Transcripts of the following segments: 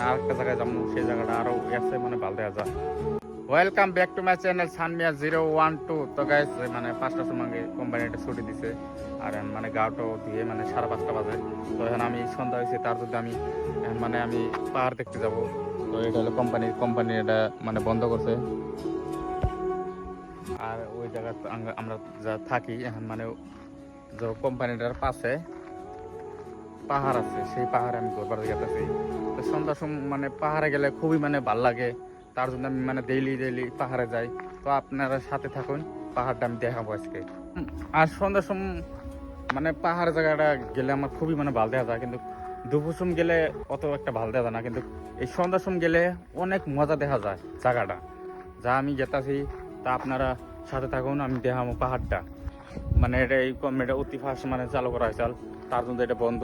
আরেকটা জায়গায় যাবো, সেই জায়গাটা আরো আছে মানে ভালো দেখা যায়। Welcome back to my channel সানমিয়া 012। তো গাইস মানে 5টার সময় কোম্পানি একটা ছুটি দিছে, আর মানে গাওটো দিয়ে মানে 5:30 বাজে। তো এখন আমি সন্ধ্যা হয়েছে, তার যদি আমি মানে আমি পাহাড় দেখতে যাব। তো এটা হলো কোম্পানি এটা মানে বন্ধ করছে। আর ওই জায়গা আমরা যা থাকি এখন মানে যে কোম্পানিটার পাশে পাহাড় আছে, সেই পাহাড়ে আমি ঘুরবার যেতেছি। তো সন্ধ্যার সময় মানে পাহাড়ে গেলে খুবই মানে ভাল লাগে, তার জন্য আমি মানে ডেইলি পাহাড়ে যাই। তো আপনারা সাথে থাকুন, পাহাড়টা আমি দেখাবো আজকে। আর সন্ধ্যার সময় মানে পাহাড় জায়গাটা গেলে আমার খুবই মানে ভাল দেখা যায়, কিন্তু দুপুর সময় গেলে অত একটা ভাল দেখা যায় না, কিন্তু এই সন্ধ্যার সময় গেলে অনেক মজা দেখা যায় জায়গাটা যা আমি যেতেছি। তা আপনারা সাথে থাকুন, আমি দেখাবো পাহাড়টা। মানে এটা এই এটা অতি ফাস্ট মানে চালু করা হয়েছে, তার জন্য এটা বন্ধ।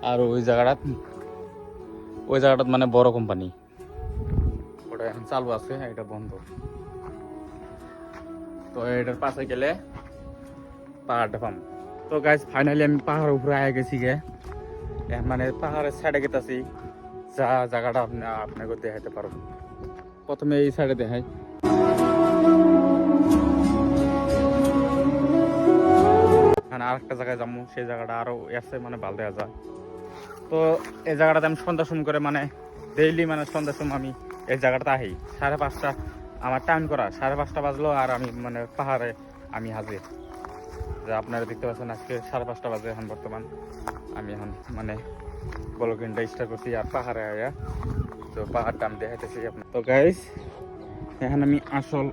আর ওই জায়গাটা মানে বড় কোম্পানি, ওটা এখন চালু আছে, এটা বন্ধ। তো এটার পাশে গেলে পাহাড়টা পাম। তো গাইজ ফাইনালি আমি পাহাড়ের উপরে আগে গেছি গে, মানে পাহাড়ের সাইডে গেতেছি, যা জায়গাটা আপনাকে দেখাইতে পারবো। প্রথমে এই সাইডে দেখাই। আরেকটা জায়গায় যাবো, সেই জায়গাটা আরো আছে মানে ভালো দেখা যায়। তো এই জায়গাটাতে আমি সন্ধ্যার সময় করে মানে ডেইলি মানে সন্ধ্যার সময় আমি এই জায়গাটাতে আহি। 5:30 আমার টাইম করা, 5:30 বাজলো আর আমি মানে পাহাড়ে আমি হাজির। যা আপনারা দেখতে পাচ্ছেন আজকে 5:30 বাজে এখন বর্তমান। আমি এখন মানে ব্লগিংটা স্টার্ট করছি আর পাহাড়ে আয়া। তো পাহাড়টা আমি দেখাইতেছি আপনার। তো গাইস এখন আমি আসল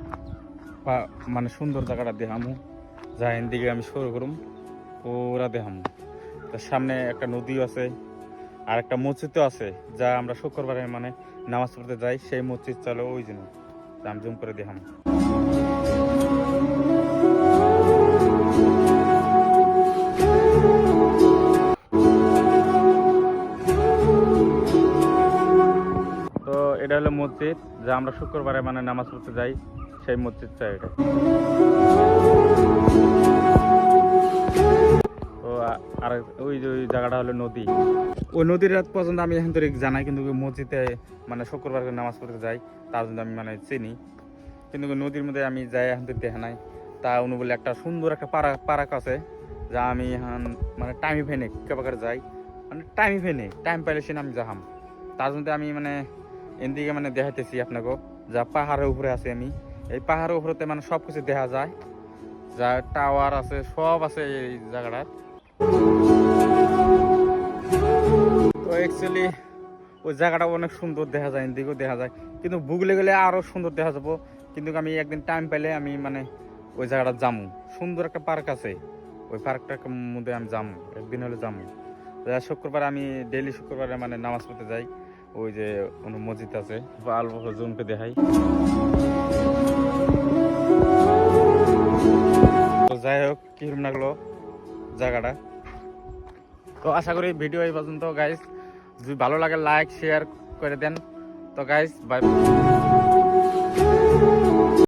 মানে সুন্দর জায়গাটা দেখামু, যা এদিকে আমি শুরু করুম পুরা দেখামু। তো সামনে একটা নদীও আছে, আর একটা মসজিদও আছে, যা আমরা শুক্রবারে মানে নামাজ পড়তে যাই, সেই মসজিদ চলো ওই জন্য আমি জুম করে দেখাম। তো এটা হলো মসজিদ, যা আমরা শুক্রবারে মানে নামাজ পড়তে যাই, সেই মসজিদটা এটা। তো আর ওই যে ওই জায়গাটা হলো নদী, ওই নদীর রাত পর্যন্ত আমি এখন তো জানাই, কিন্তু মসজিদে মানে শুক্রবার নামাজ পড়তে যাই, তার জন্য আমি মানে চিনি। কিন্তু নদীর মধ্যে আমি যাই এখন তো দেখা নাই। তা উনি বলে একটা সুন্দর একটা পার্ক আছে, যা আমি এখন মানে টাইমই ফেনে কেবাকার যাই, মানে টাইমই ফেনে টাইম পাইলে সে আমি যাহাম। তার জন্য আমি মানে এদিকে মানে দেখাইতেছি আপনাকে, যা পাহাড়ের উপরে আছে আমি। এই পাহাড়ের উপরেতে মানে সব কিছু দেখা যায়, যা টাওয়ার আছে সব আছে এই জায়গাটার। তো অ্যাকচুয়ালি ওই জায়গাটা অনেক সুন্দর দেখা যায়, এদিকেও দেখা যায়, কিন্তু বুগলে গেলে আরো সুন্দর দেখা যাবো। কিন্তু আমি একদিন টাইম পাইলে আমি মানে ওই জায়গাটা যামু। সুন্দর একটা পার্ক আছে, ওই পার্কটার মধ্যে আমি যামু, একদিন হলে যামু। শুক্রবার আমি ডেইলি শুক্রবারে মানে নামাজ পড়তে যাই, ওই যে মসজিদ আছে, অল্প জুমকে দেখাই। তো যাই হোক, কিরম লাগলো জায়গাটা। তো আশা করি ভিডিও এই পর্যন্ত গাইস, যদি ভালো লাগে লাইক শেয়ার করে দেন। তো গাইস বাই।